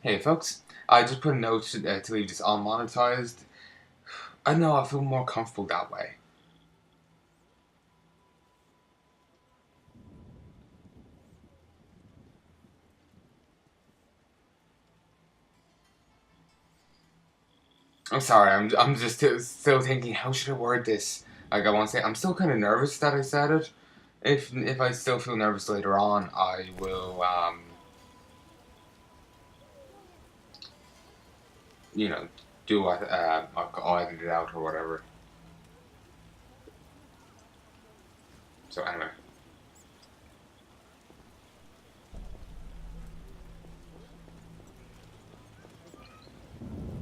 Hey folks, I just put a note to leave this unmonetized. I know, I feel more comfortable that way. I'm sorry, I'm just still thinking, how should I word this? Like, I want to say, I'm still kind of nervous that I said it. If I still feel nervous later on, I will, you know, do what, I'll edit it out or whatever. So anyway.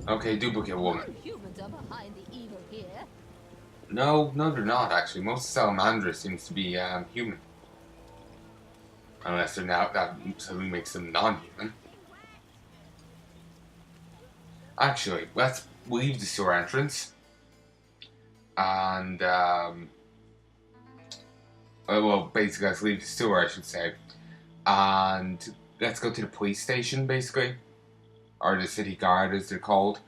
Okay, duplicate woman. Humans are behind the evil here. No, they're not actually. Most salamanders seems to be human, unless they're now that suddenly makes them non-human. Actually, let's leave the sewer entrance and well, basically let's leave the sewer, I should say, and let's go to the police station, basically, or the city guard as they're called,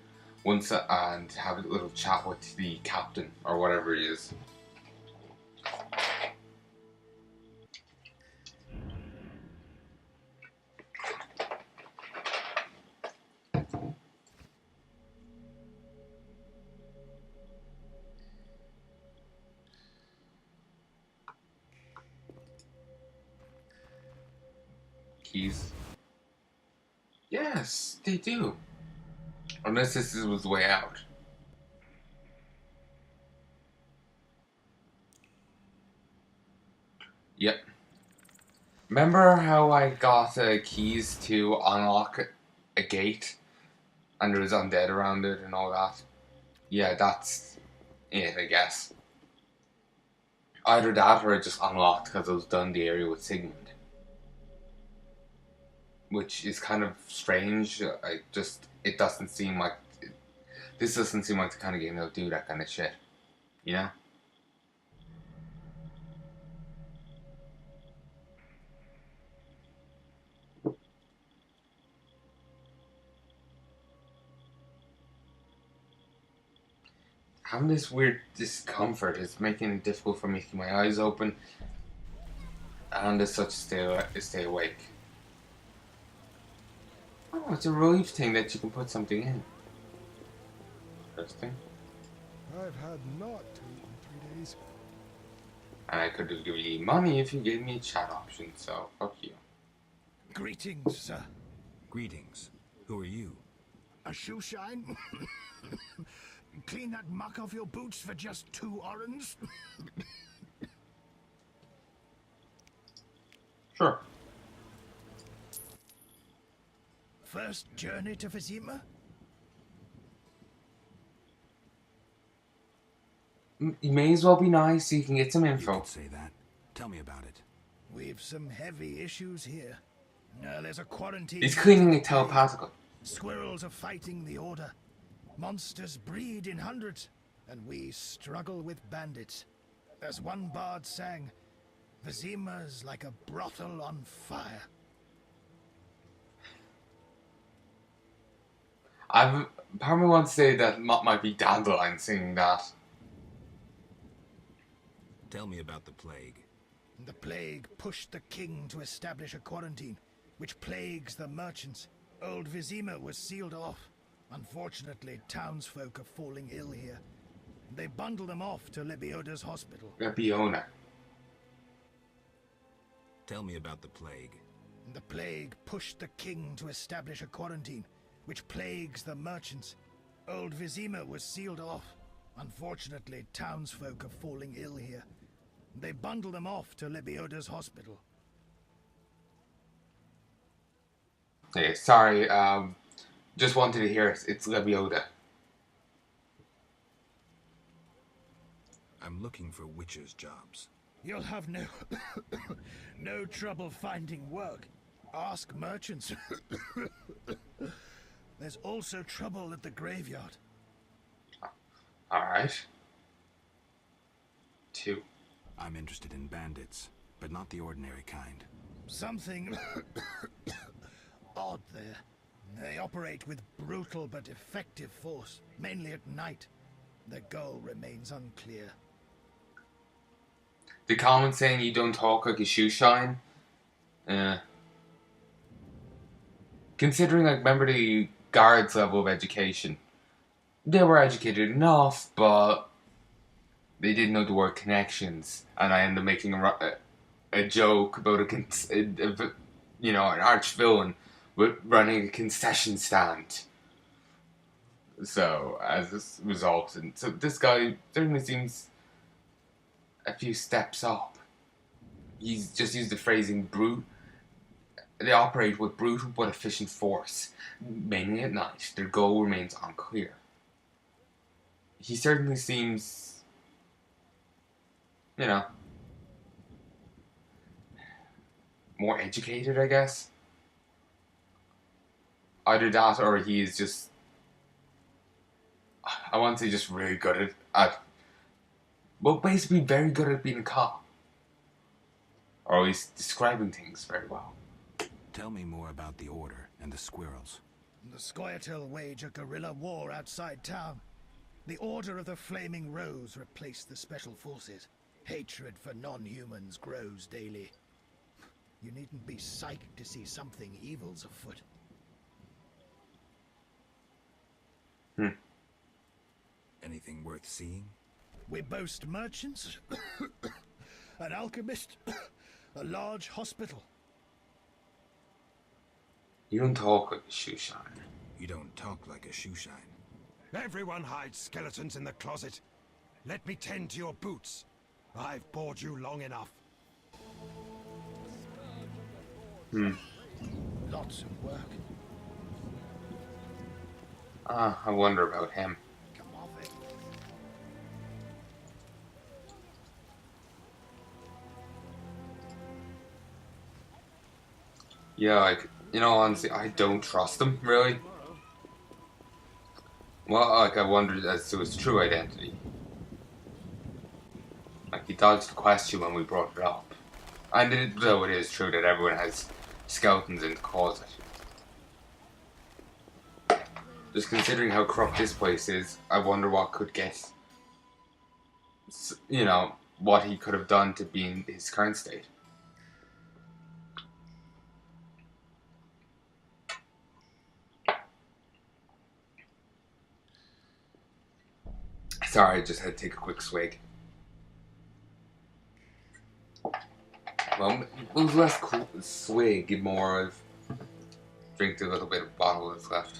and have a little chat with the captain or whatever he is. Keys. Yes, they do. Unless this was the way out. Yep. Remember how I got keys to unlock a gate and there was undead around it and all that? Yeah, that's it, I guess. Either that or it just unlocked because I was done the area with Sigmund. Which is kind of strange. It doesn't seem like. This doesn't seem like the kind of game that'll do that kind of shit. You know? Having this weird discomfort is making it difficult for me to keep my eyes open and as such stay awake. Oh, it's a relief thing that you can put something in. Interesting. I've had naught to eat in 3 days. And I could have given you money if you gave me a chat option, so fuck you. Greetings, sir. Greetings. Who are you? A shoe shine? Clean that muck off your boots for just 2 orens? Sure. First journey to Vizima? You may as well be nice so you can get some You info. could say that. Tell me about it. We've some heavy issues here. There's a quarantine. He's cleaning it telepathically. Squirrels are fighting the order. Monsters breed in hundreds, and we struggle with bandits. As one bard sang, Vizima's like a brothel on fire. Part of me wants to say that might be Dandelion singing that. Tell me about the plague. The plague pushed the king to establish a quarantine, which plagues the merchants. Old Vizima was sealed off. Unfortunately, townsfolk are falling ill here. They bundle them off to Lebioda's hospital. Lebiona. Tell me about the plague. The plague pushed the king to establish a quarantine, which plagues the merchants. Old Vizima was sealed off. Unfortunately, townsfolk are falling ill here. They bundle them off to Lebioda's hospital. Hey, sorry, just wanted to hear it. It's Lebioda. I'm looking for witches' jobs. You'll have no trouble finding work. Ask merchants. There's also trouble at the graveyard. Alright. 2. I'm interested in bandits, but not the ordinary kind. Something odd there. They operate with brutal but effective force, mainly at night. Their goal remains unclear. The comment saying you don't talk like a shoe shine. Considering, like, remember the guards' level of education. They were educated enough, but they didn't know the word connections. And I ended up making a joke about an arch villain with running a concession stand. So, as this result, and so this guy certainly seems a few steps up. He's just used the phrasing brute. They operate with brutal but efficient force, mainly at night. Their goal remains unclear. He certainly seems, more educated, I guess. Either that or he is just, I want to say just really good well, basically very good at being a cop. Or at least describing things very well. Tell me more about the Order and the squirrels. The Scoia'tael wage a guerrilla war outside town. The Order of the Flaming Rose replaced the Special Forces. Hatred for non-humans grows daily. You needn't be psyched to see something evil's afoot. Anything worth seeing? We boast merchants, an alchemist, a large hospital. You don't talk like a shoe shine. You don't talk like a shoe shine. Everyone hides skeletons in the closet. Let me tend to your boots. I've bored you long enough. Lots of work. I wonder about him. Come off it. Yeah, like, honestly, I don't trust him, really. Well, like, I wondered as to his true identity. Like, he dodged the question when we brought it up. And though it is true that everyone has skeletons in the closet. Just considering how corrupt this place is, I wonder what could get, what he could have done to be in his current state. Sorry, I just had to take a quick swig. Well, it was less swig, more of drink the little bit of bottle that's left.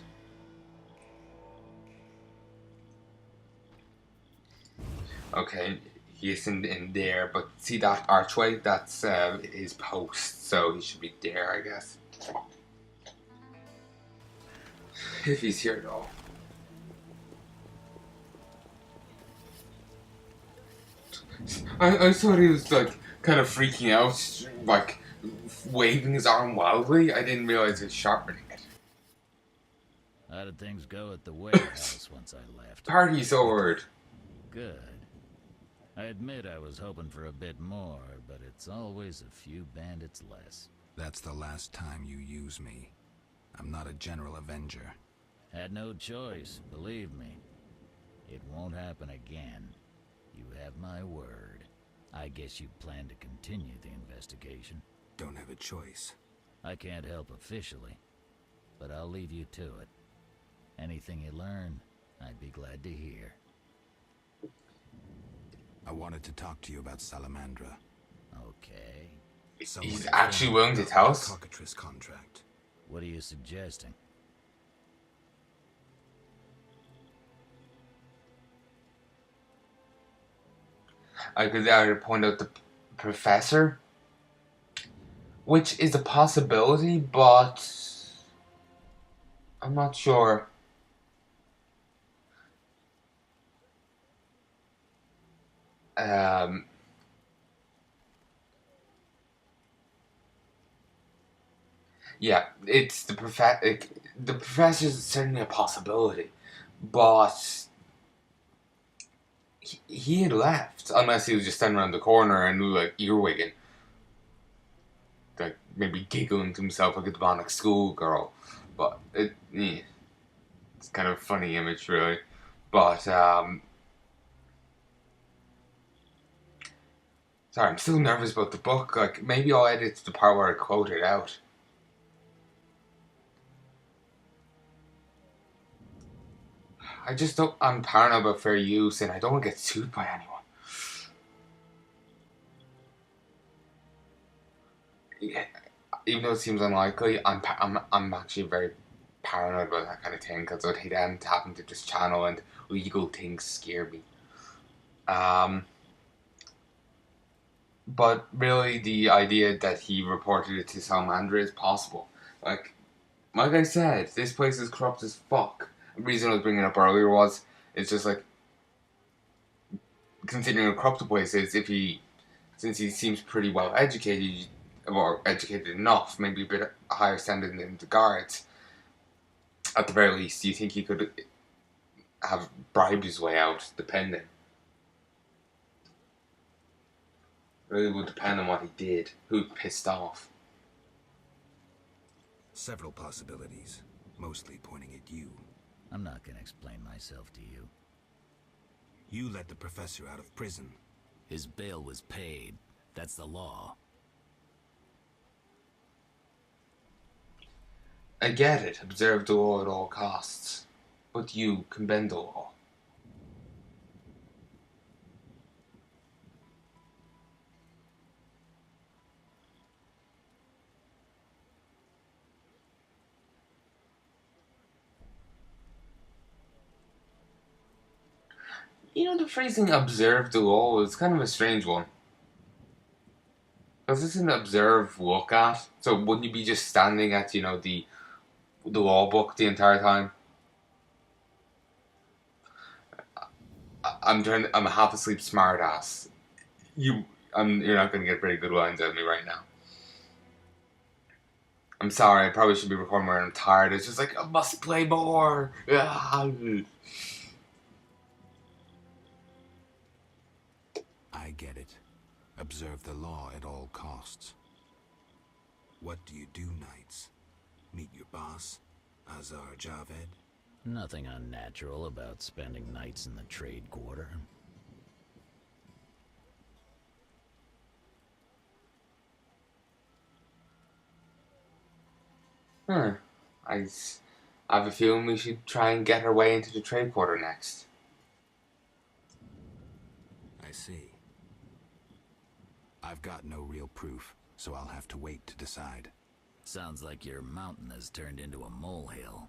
Okay, he isn't in there, but see that archway? That's his post, so he should be there, I guess. If he's here at all. I thought he was, like, kind of freaking out, like, waving his arm wildly. I didn't realize he was sharpening it. How did things go at the warehouse once I left? Party sword! Good. I admit I was hoping for a bit more, but it's always a few bandits less. That's the last time you use me. I'm not a general avenger. Had no choice, believe me. It won't happen again. You have my word. I guess you plan to continue the investigation. Don't have a choice. I can't help officially, but I'll leave you to it. Anything you learn, I'd be glad to hear. I wanted to talk to you about Salamandra. Okay. He's actually willing to tell us? Cockatrice contract. What are you suggesting? I could either point out the professor, which is a possibility, but I'm not sure. Yeah, it's the professor. The professor is certainly a possibility, but he had left, unless he was just standing around the corner and like earwigging, like maybe giggling to himself like a demonic schoolgirl. but it's kind of a funny image, really. But sorry, I'm still nervous about the book. Like, maybe I'll edit the part where I quote it out. I just don't. I'm paranoid about fair use, and I don't want to get sued by anyone. Yeah, even though it seems unlikely, I'm actually very paranoid about that kind of thing because I'd hate anything to happen to this channel, and legal things scare me. But really, the idea that he reported it to Salamander is possible. Like I said, this place is corrupt as fuck. The reason I was bringing it up earlier was, it's just like, considering how corrupt the place is, since he seems pretty well educated, or educated enough, maybe a bit higher standard than the guards, at the very least, do you think he could have bribed his way out, depending? Really would depend on what he did, who pissed off. Several possibilities, mostly pointing at you. I'm not gonna explain myself to you. You let the professor out of prison. His bail was paid. That's the law. I get it, observe the law at all costs. But you can bend the law. You know, the phrasing observe the law is kind of a strange one. Because it's an observe look at. So wouldn't you be just standing at, the law book the entire time? I'm a half asleep smartass. You're not gonna get very good lines out of me right now. I'm sorry, I probably should be recording when I'm tired. It's just like, I must play more. I get it. Observe the law at all costs. What do you do nights? Meet your boss, Azar Javed? Nothing unnatural about spending nights in the trade quarter. I have a feeling we should try and get our way into the trade quarter next. I see. I've got no real proof, so I'll have to wait to decide. Sounds like your mountain has turned into a molehill.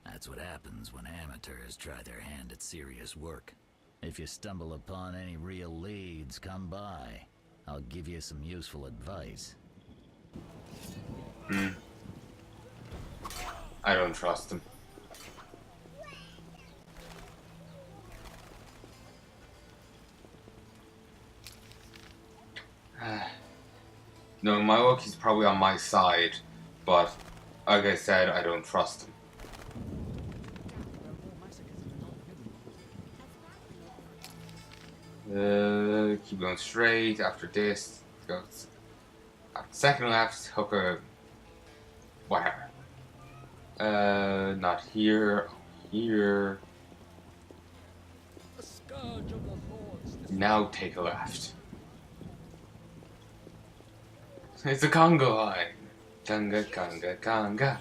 That's what happens when amateurs try their hand at serious work. If you stumble upon any real leads, come by. I'll give you some useful advice. I don't trust him. No, my luck, he's probably on my side, but like I said, I don't trust him. Keep going straight. After this, go second left, hook a whatever. Not here. Here. Now take a left. It's a Congo line. Conga, conga, conga.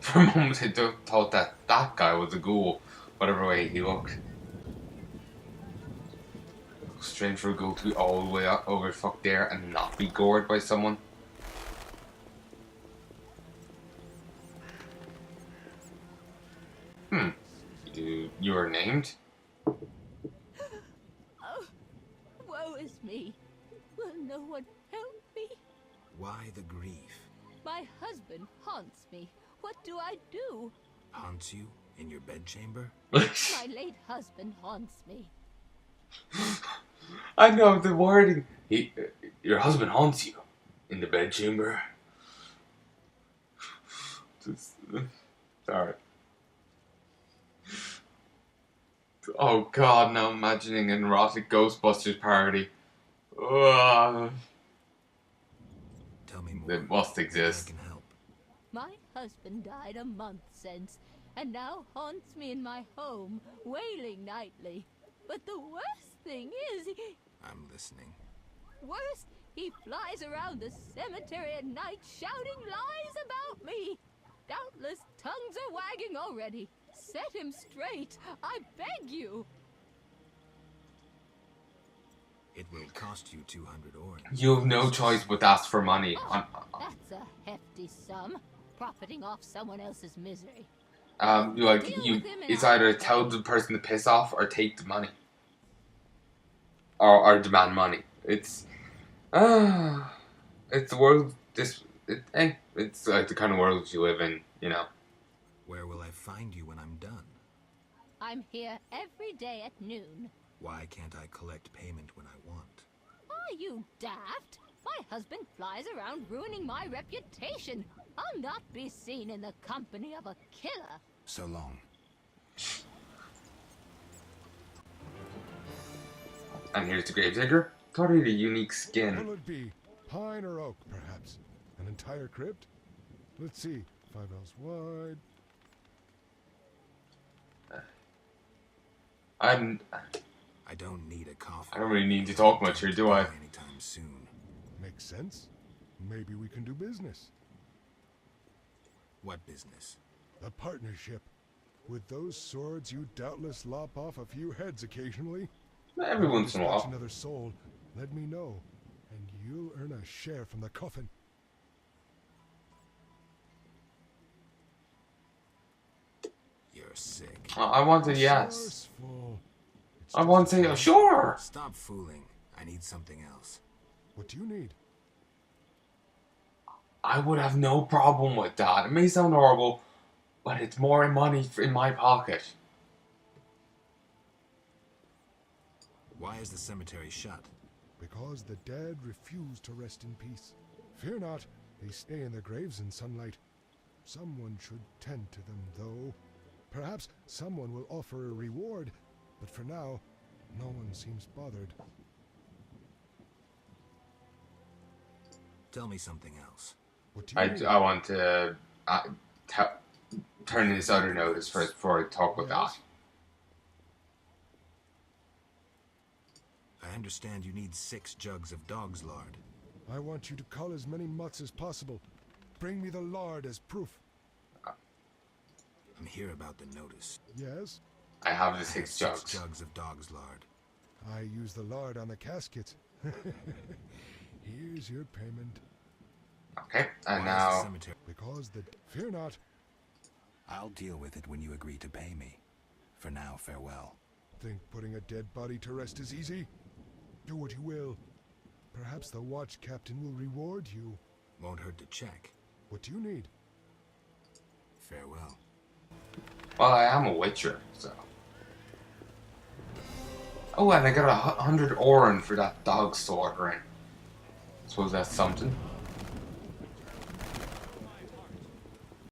For a moment, I thought that guy was a ghoul, whatever way he looked. Strange for a ghoul to be all the way up over fuck there and not be gored by someone. You are named? Oh, woe is me. Will no one help me? Why the grief? My husband haunts me. What do I do? Haunts you in your bedchamber? My late husband haunts me. I know the wording. Your husband haunts you in the bedchamber. Sorry. Oh God! Now imagining an erotic Ghostbusters parody. Ugh. They must Maybe I exist. can help. My husband died a month since, and now haunts me in my home, wailing nightly. But the worst thing is, I'm listening. he flies around the cemetery at night shouting lies about me. Doubtless tongues are wagging already. Set him straight, I beg you. It will cost you 200 orange. You have no choice but to ask for money. That's a hefty sum, profiting off someone else's misery. It's either tell the person to piss off or take the money, or demand money. It's the world. It's like the kind of world you live in, you know. Where will I find you when I'm done? I'm here every day at noon. Why can't I collect payment when I want? Are you daft? My husband flies around ruining my reputation. I'll not be seen in the company of a killer. So long. And here's the gravedigger. Thought he had a unique What'll skin. it be? Pine or oak, perhaps? An entire crypt? Let's see. 5 ells wide. I don't need a coffin. I don't really need to talk much here, do I? Anytime soon. Makes sense. Maybe we can do business. What business? A partnership. With those swords, you doubtless lop off a few heads occasionally. Every once in a Dispatch while. another soul. Let me know, and you'll earn a share from the coffin. You're sick. I wanted yes. Resourceful. It's I just want to a say plan. sure. Stop fooling. I need something else. What do you need? I would have no problem with that. It may sound horrible, but it's more money in my pocket. Why is the cemetery shut? Because the dead refuse to rest in peace. Fear not, they stay in their graves in sunlight. Someone should tend to them, though. Perhaps someone will offer a reward, but for now, no one seems bothered. Tell me something else. What do you need? I want to turn this other notice first before I talk with that. Yes? I understand you need 6 jugs of dog's lard. I want you to cull as many mutts as possible. Bring me the lard as proof. I'm here about the notice. Yes? I have the I 6 have jugs. 6 jugs of dog's lard. I use the lard on the casket. Here's your payment. Okay, and Why is the now cemetery? Because the... Fear not. I'll deal with it when you agree to pay me. For now, farewell. Think putting a dead body to rest is easy? Do what you will. Perhaps the watch captain will reward you. Won't hurt to check. What do you need? Farewell. well, I am a witcher, so. Oh, and I got 100 oren for that dog slaughtering. Suppose that's something.